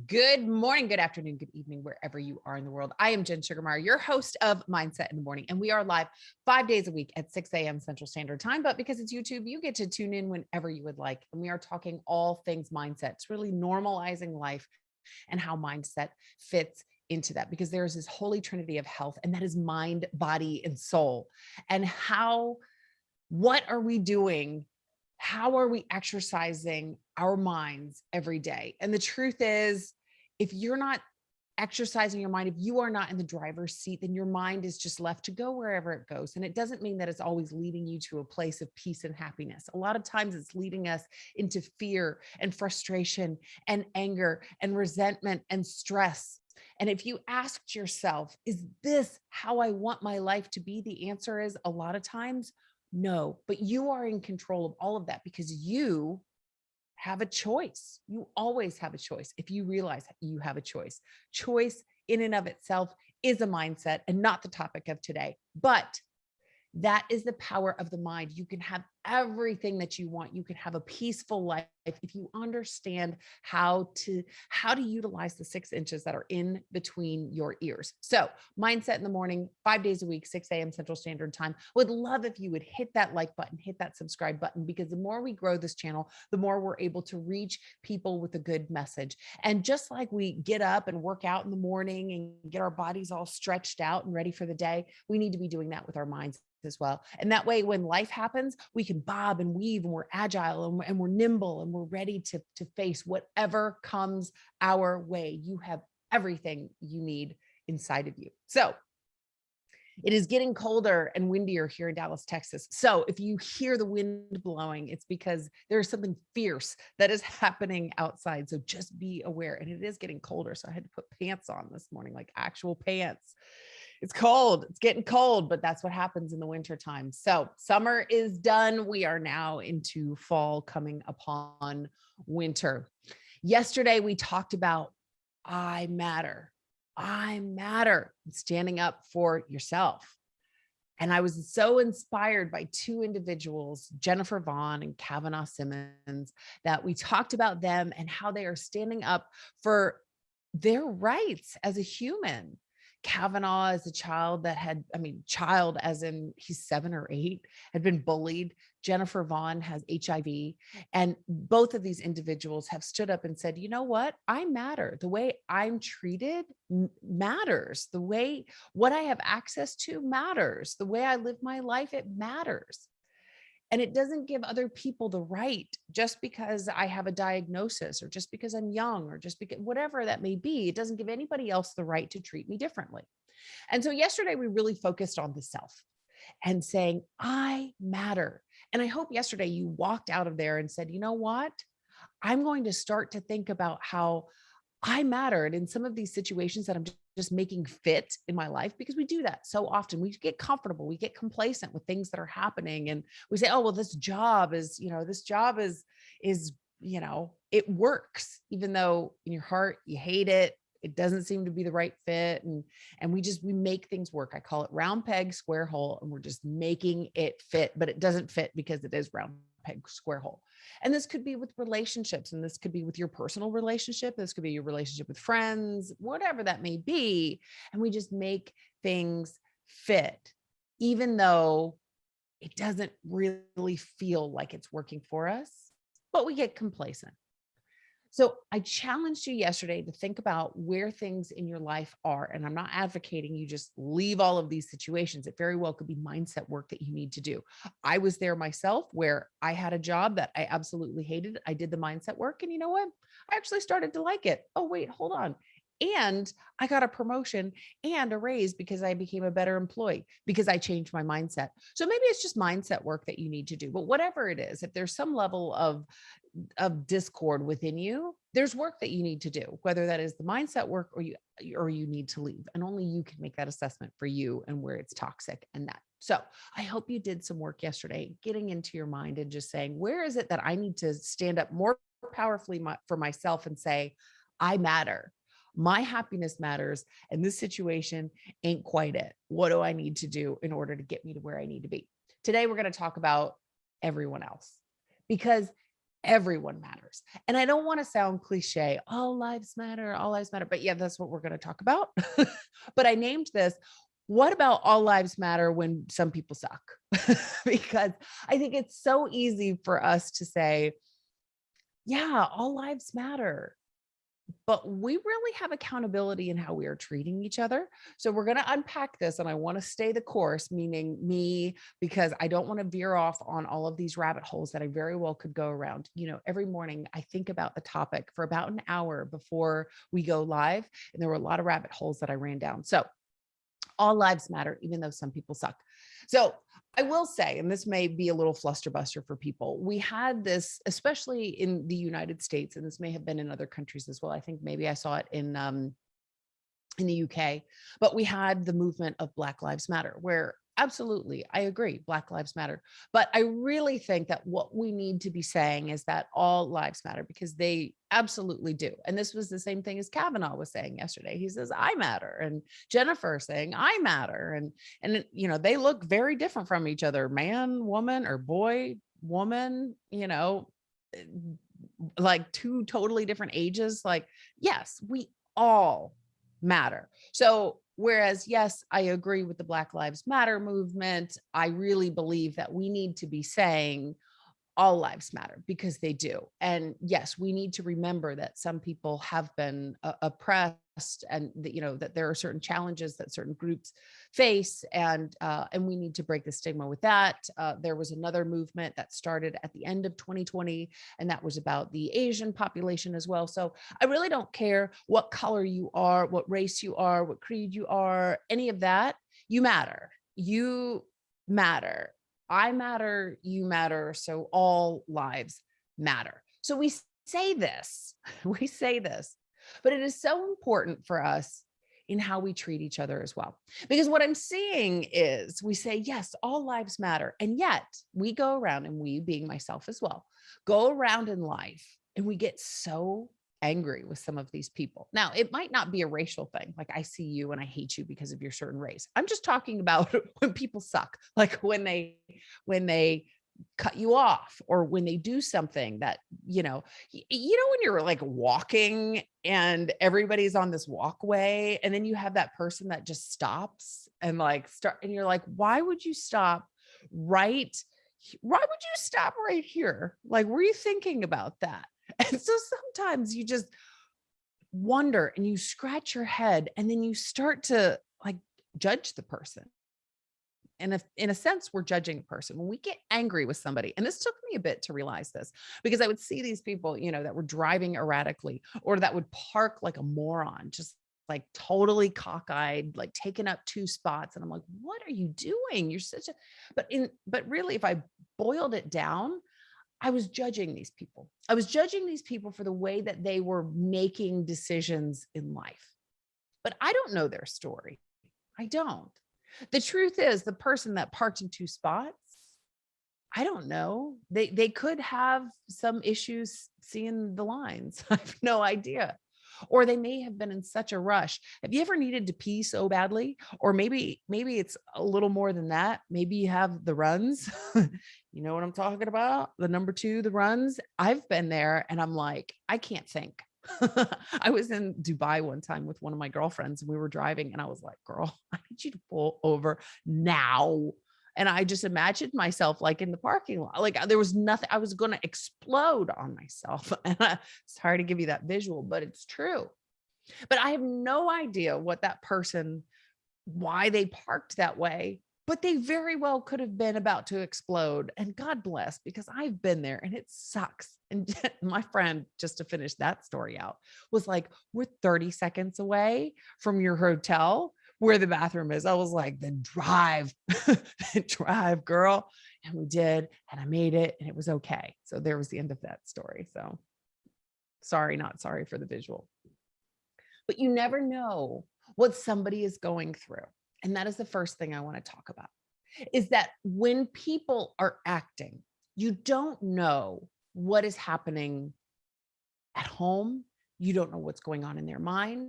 Good morning, good afternoon, good evening, wherever you are in the world. I am Jen Sugarmeyer, your host of Mindset in the Morning, and we are live 5 days a week at 6 a.m. Central Standard Time. But because it's YouTube, you get to tune in whenever you would like. And we are talking all things mindset. It's really normalizing life and how mindset fits into that because there is this holy trinity of health, and that is mind, body, and soul. And what are we doing? How are we exercising our minds every day? And the truth is, if you're not exercising your mind, if you are not in the driver's seat, then your mind is just left to go wherever it goes. And it doesn't mean that it's always leading you to a place of peace and happiness. A lot of times it's leading us into fear and frustration and anger and resentment and stress. And if you asked yourself, is this how I want my life to be? The answer is a lot of times no, but you are in control of all of that because you have a choice. You always have a choice if you realize you have a choice. Choice in and of itself is a mindset and not the topic of today. But that is the power of the mind. You can have everything that you want. You can have a peaceful life if you understand how to utilize the 6 inches that are in between your ears. So, mindset in the morning, 5 days a week, 6 a.m. Central Standard Time. Would love if you would hit that like button, hit that subscribe button, because the more we grow this channel, the more we're able to reach people with a good message. And just like we get up and work out in the morning and get our bodies all stretched out and ready for the day, we need to be doing that with our minds as well. And that way, when life happens, we can bob and weave and we're agile and we're nimble and we're ready to face whatever comes our way. You have everything you need inside of you. So it is getting colder and windier here in Dallas, Texas. So if you hear the wind blowing, it's because there's something fierce that is happening outside. So just be aware. And it is getting colder. So I had to put pants on this morning, like actual pants. It's cold. It's getting cold, but that's what happens in the winter time. So summer is done. We are now into fall coming upon winter. Yesterday, we talked about I matter. I matter. Standing up for yourself. And I was so inspired by two individuals, Jennifer Vaughn and Kavanaugh Simmons, that we talked about them and how they are standing up for their rights as a human. Kavanaugh is a child that child as in he's 7 or 8, had been bullied. Jennifer Vaughn has HIV. And both of these individuals have stood up and said, you know what? I matter. The way I'm treated matters. The way what I have access to matters. The way I live my life, it matters. And it doesn't give other people the right just because I have a diagnosis or just because I'm young or just because whatever that may be. It doesn't give anybody else the right to treat me differently. And so yesterday we really focused on the self and saying, I matter. And I hope yesterday you walked out of there and said, you know what? I'm going to start to think about how I mattered in some of these situations that I'm just making fit in my life, because we do that so often. We get comfortable, we get complacent with things that are happening, and we say, "Oh, well, this job is, it works," even though in your heart you hate it. It doesn't seem to be the right fit, and we make things work. I call it round peg, square hole, and we're just making it fit, but it doesn't fit because it is round peg, square hole. And this could be with relationships, and this could be with your personal relationship. This could be your relationship with friends, whatever that may be. And we just make things fit, even though it doesn't really feel like it's working for us, but we get complacent. So I challenged you yesterday to think about where things in your life are. And I'm not advocating you just leave all of these situations. It very well could be mindset work that you need to do. I was there myself where I had a job that I absolutely hated. I did the mindset work, and you know what? I actually started to like it. Oh, wait, hold on. And I got a promotion and a raise because I became a better employee because I changed my mindset. So maybe it's just mindset work that you need to do. But whatever it is, if there's some level of discord within you, there's work that you need to do, whether that is the mindset work or you need to leave. And only you can make that assessment for you and where it's toxic and that. So I hope you did some work yesterday, getting into your mind and just saying, where is it that I need to stand up more powerfully for myself and say, I matter. My happiness matters. And this situation ain't quite it. What do I need to do in order to get me to where I need to be? Today, we're going to talk about everyone else, because everyone matters. And I don't want to sound cliche, all lives matter, all lives matter. But yeah, that's what we're going to talk about. But I named this, what about all lives matter when some people suck? Because I think it's so easy for us to say, yeah, all lives matter, but we really have accountability in how we are treating each other. So we're going to unpack this, and I want to stay the course, meaning me, because I don't want to veer off on all of these rabbit holes that I very well could go around. Every morning I think about the topic for about an hour before we go live, and there were a lot of rabbit holes that I ran down. So all lives matter, even though some people suck. So I will say, and this may be a little flusterbuster for people, we had this, especially in the United States, and this may have been in other countries as well. I think maybe I saw it in the UK, but we had the movement of Black Lives Matter, where absolutely, I agree, Black Lives Matter. But I really think that what we need to be saying is that all lives matter, because they absolutely do. And this was the same thing as Kavanaugh was saying yesterday. He says, I matter. And Jennifer saying, I matter. And they look very different from each other, man, woman, or boy, woman, like two totally different ages. Like, yes, we all matter. So whereas, yes, I agree with the Black Lives Matter movement, I really believe that we need to be saying all lives matter, because they do. And yes, we need to remember that some people have been oppressed, and that there are certain challenges that certain groups face, and we need to break the stigma with that. There was another movement that started at the end of 2020, and that was about the Asian population as well. So I really don't care what color you are, what race you are, what creed you are, any of that. You matter. You matter. I matter, you matter, so all lives matter. So we say this, we say this, but it is so important for us in how we treat each other as well. Because what I'm seeing is we say, yes, all lives matter. And yet we go around, and we, being myself as well, go around in life and we get so angry with some of these people. Now, it might not be a racial thing. Like, I see you and I hate you because of your certain race. I'm just talking about when people suck, like when they cut you off, or when they do something that, when you're like walking and everybody's on this walkway, and then you have that person that just stops and and you're like, why would you stop right? Why would you stop right here? Like, were you thinking about that? And so sometimes you just wonder and you scratch your head, and then you start to judge the person. And if, in a sense, we're judging a person when we get angry with somebody. And this took me a bit to realize this, because I would see these people, that were driving erratically, or that would park like a moron, just like totally cockeyed, like taking up two spots. And I'm like, what are you doing? You're such a, but really, if I boiled it down, I was judging these people. I was judging these people for the way that they were making decisions in life. But I don't know their story. I don't. The truth is, the person that parked in two spots, I don't know. They could have some issues seeing the lines. I have no idea. Or they may have been in such a rush. Have you ever needed to pee so badly? Or maybe it's a little more than that. Maybe you have the runs. You know what I'm talking about? The number 2, the runs. I've been there, and I'm like, I can't think. I was in Dubai one time with one of my girlfriends, and we were driving, and I was like, girl, I need you to pull over now. And I just imagined myself like in the parking lot, like there was nothing, I was going to explode on myself. And it's hard to give you that visual, but it's true. But I have no idea what that person, why they parked that way, but they very well could have been about to explode. And God bless, because I've been there and it sucks. And my friend, just to finish that story out, was like, we're 30 seconds away from your hotel where the bathroom is. I was like, then drive, drive, girl. And we did, and I made it, and it was okay. So there was the end of that story. So sorry, not sorry for the visual. But you never know what somebody is going through. And that is the first thing I want to talk about, is that when people are acting, you don't know what is happening at home. You don't know what's going on in their mind.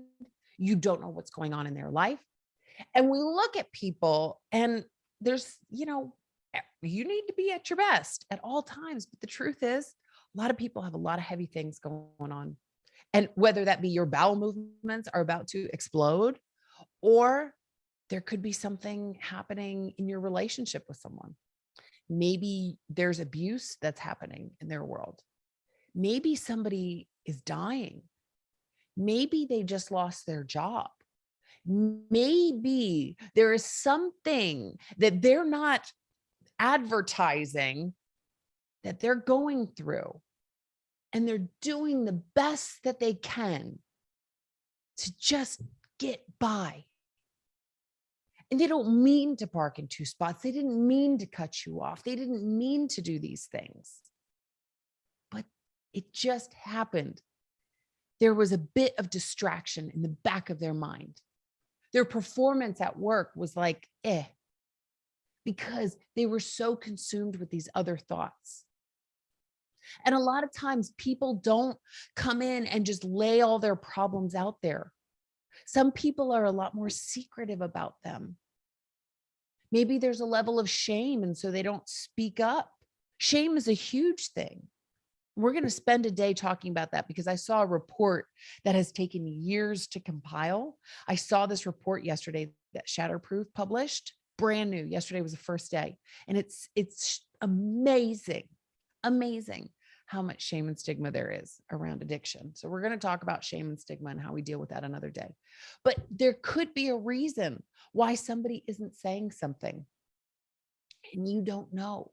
You don't know what's going on in their life. And we look at people, and there's, you need to be at your best at all times. But the truth is, A lot of people have a lot of heavy things going on. And whether that be your bowel movements are about to explode, or there could be something happening in your relationship with someone. Maybe there's abuse that's happening in their world. Maybe somebody is dying. Maybe they just lost their job. Maybe there is something that they're not advertising that they're going through, and they're doing the best that they can to just get by. And they don't mean to park in two spots. They didn't mean to cut you off. They didn't mean to do these things, but it just happened. There was a bit of distraction in the back of their mind. Their performance at work was like, because they were so consumed with these other thoughts. And a lot of times people don't come in and just lay all their problems out there. Some people are a lot more secretive about them. Maybe there's a level of shame, and so they don't speak up. Shame is a huge thing. We're going to spend a day talking about that because I saw a report that has taken years to compile. I saw this report yesterday that Shatterproof published, brand new. Yesterday was the first day. And it's amazing, amazing how much shame and stigma there is around addiction. So we're going to talk about shame and stigma and how we deal with that another day. But there could be a reason why somebody isn't saying something and you don't know.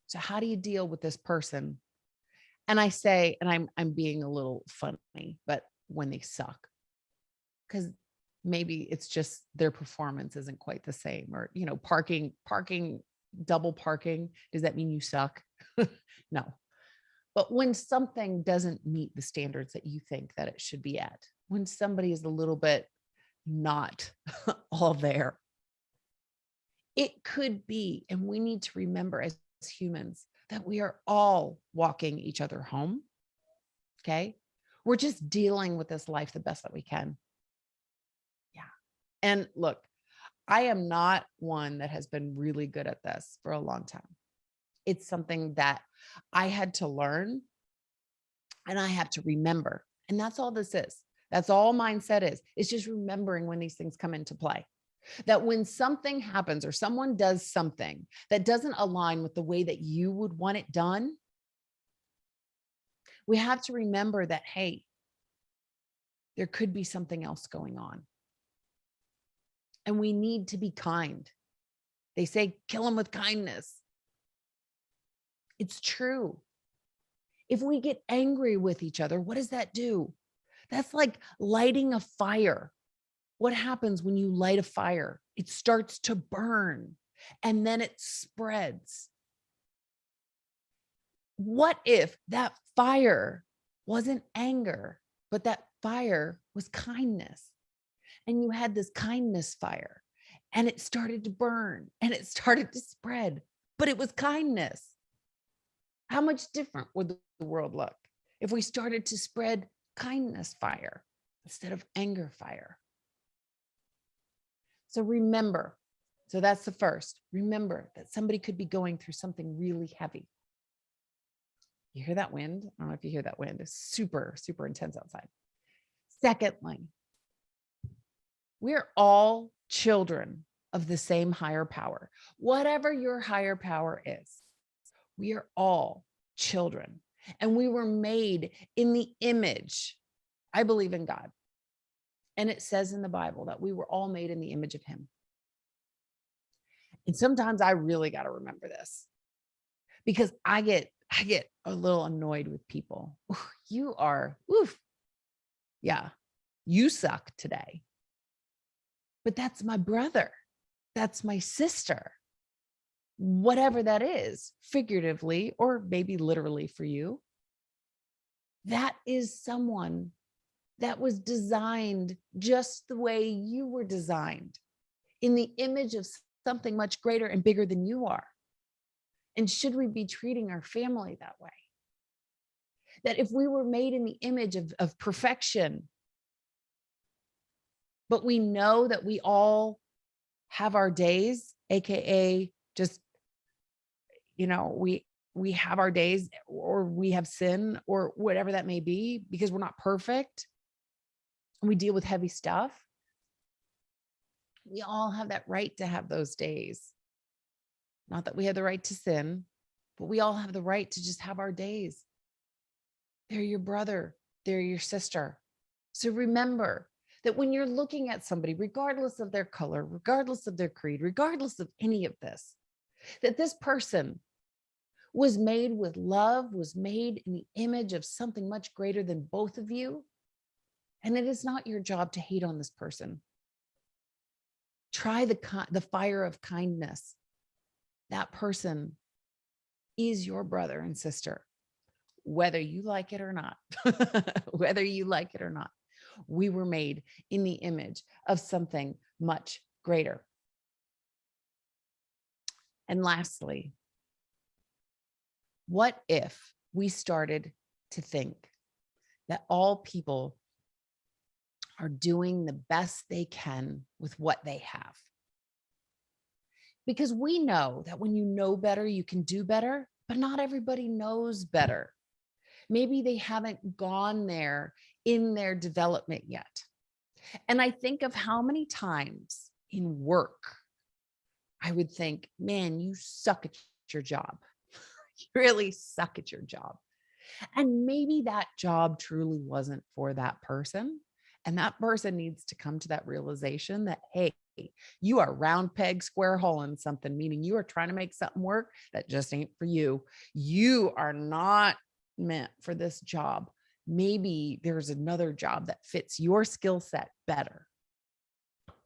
So how do you deal with this person? And I say, and I'm being a little funny, but when they suck, because maybe it's just their performance isn't quite the same, or, parking, double parking. Does that mean you suck? No. But when something doesn't meet the standards that you think that it should be at, when somebody is a little bit not all there, it could be, and we need to remember as humans that we are all walking each other home. Okay. We're just dealing with this life the best that we can. Yeah. And look, I am not one that has been really good at this for a long time. It's something that I had to learn and I have to remember. And that's all this is. That's all mindset is. It's just remembering when these things come into play. That when something happens or someone does something that doesn't align with the way that you would want it done, we have to remember that, hey, there could be something else going on. And we need to be kind. They say, kill them with kindness. It's true. If we get angry with each other, what does that do? That's like lighting a fire. What happens when you light a fire? It starts to burn and then it spreads. What if that fire wasn't anger, but that fire was kindness? And you had this kindness fire and it started to burn and it started to spread, but it was kindness. How much different would the world look if we started to spread kindness fire instead of anger fire? So remember, so that's the first. Remember that somebody could be going through something really heavy. You hear that wind? I don't know if you hear that wind. It's super, super intense outside. Secondly, we're all children of the same higher power. Whatever your higher power is, we are all children. And we were made in the image. I believe in God. And it says in the Bible that we were all made in the image of him. And sometimes I really got to remember this because I get a little annoyed with people. You are, yeah, you suck today. But that's my brother. That's my sister. Whatever that is, figuratively or maybe literally for you, that is someone that was designed just the way you were designed, in the image of something much greater and bigger than you are. And should we be treating our family that way? That if we were made in the image of perfection, but we know that we all have our days, AKA just, we have our days or we have sin or whatever that may be because we're not perfect and we deal with heavy stuff. We all have that right to have those days. Not that we have the right to sin, but we all have the right to just have our days. They're your brother, they're your sister. So remember that when you're looking at somebody, regardless of their color, regardless of their creed, regardless of any of this, that this person was made with love, was made in the image of something much greater than both of you. And it is not your job to hate on this person. Try the fire of kindness. That person is your brother and sister, whether you like it or not, whether you like it or not. We were made in the image of something much greater. And lastly, what if we started to think that all people are doing the best they can with what they have? Because we know that when you know better, you can do better, but not everybody knows better. Maybe they haven't gone there in their development yet. And I think of how many times in work I would think, man, you suck at your job. You really suck at your job. And maybe that job truly wasn't for that person. And that person needs to come to that realization that, hey, you are round peg, square hole in something, meaning you are trying to make something work that just ain't for you. You are not meant for this job. Maybe there's another job that fits your skill set better.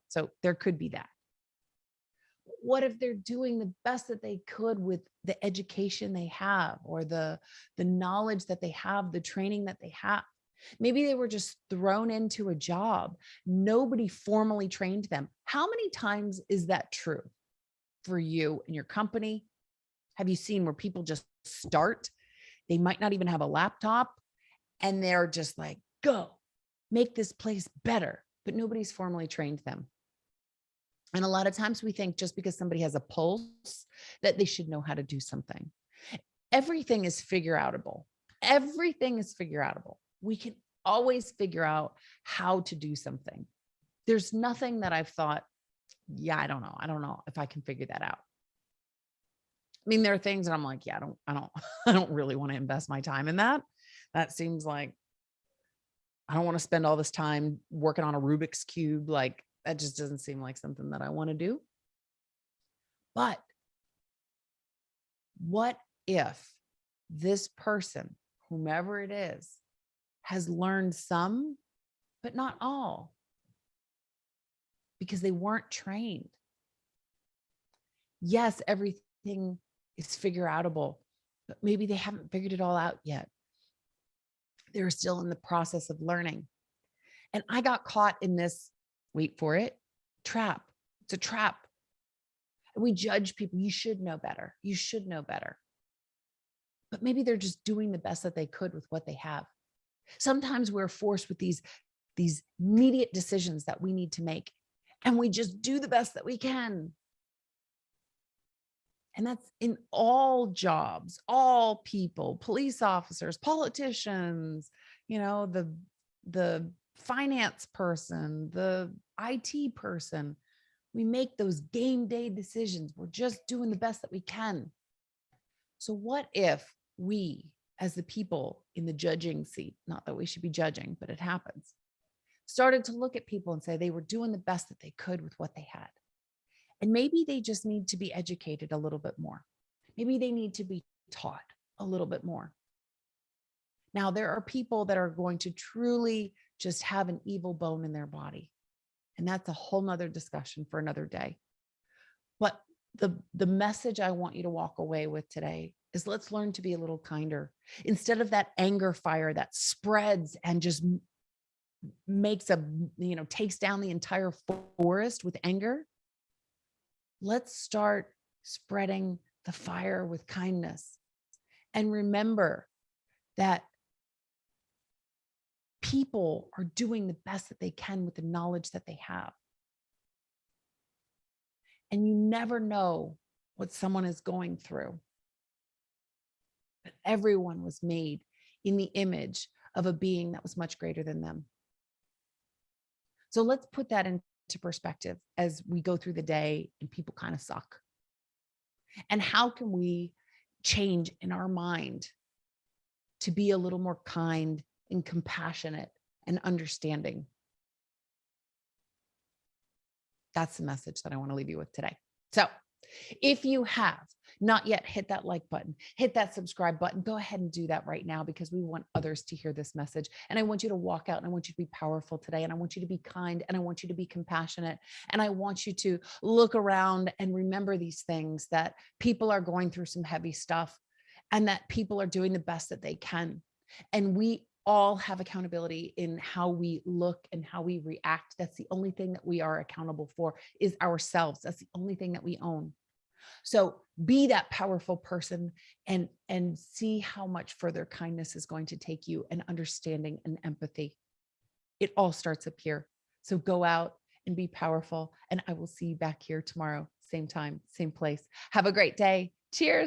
So there could be that. What if they're doing the best that they could with the education they have or the knowledge that they have, the training that they have? Maybe they were just thrown into a job. Nobody formally trained them. How many times is that true for you in your company? Have you seen where people just start? They might not even have a laptop and they're just like, go make this place better, but nobody's formally trained them. And a lot of times we think just because somebody has a pulse that they should know how to do something. Everything is figure outable. Everything is figure outable. We can always figure out how to do something. There's nothing that I've thought, yeah, I don't know. I don't know if I can figure that out. I mean, there are things that I'm like, yeah, I don't really want to invest my time in that. That seems like I don't want to spend all this time working on a Rubik's Cube. Like that just doesn't seem like something that I want to do. But what if this person, whomever it is, has learned some, but not all, because they weren't trained? Yes, everything is figure outable, but maybe they haven't figured it all out yet. They're still in the process of learning. And I got caught in this, wait for it, trap. It's a trap. We judge people. You should know better. You should know better. But maybe they're just doing the best that they could with what they have. Sometimes we're forced with these immediate decisions that we need to make, and we just do the best that we can. And that's in all jobs, all people, police officers, politicians, the finance person, the IT person. We make those game day decisions. We're just doing the best that we can. So what if we, as the people in the judging seat, not that we should be judging, but it happens, started to look at people and say they were doing the best that they could with what they had. And maybe they just need to be educated a little bit more. Maybe they need to be taught a little bit more. Now, there are people that are going to truly just have an evil bone in their body. And that's a whole nother discussion for another day. But the message I want you to walk away with today is let's learn to be a little kinder. Instead of that anger fire that spreads and just takes down the entire forest with anger, let's start spreading the fire with kindness. And remember that people are doing the best that they can with the knowledge that they have. And you never know what someone is going through. Everyone was made in the image of a being that was much greater than them. So let's put that into perspective as we go through the day and people kind of suck. And how can we change in our mind to be a little more kind and compassionate and understanding? That's the message that I want to leave you with today. So if you have not yet hit that like button, hit that subscribe button, go ahead and do that right now, because we want others to hear this message. And I want you to walk out and I want you to be powerful today. And I want you to be kind and I want you to be compassionate. And I want you to look around and remember these things, that people are going through some heavy stuff and that people are doing the best that they can. And we all have accountability in how we look and how we react. That's the only thing that we are accountable for, is ourselves. That's the only thing that we own. So be that powerful person and see how much further kindness is going to take you, and understanding and empathy. It all starts up here. So go out and be powerful. And I will see you back here tomorrow, same time, same place. Have a great day. Cheers.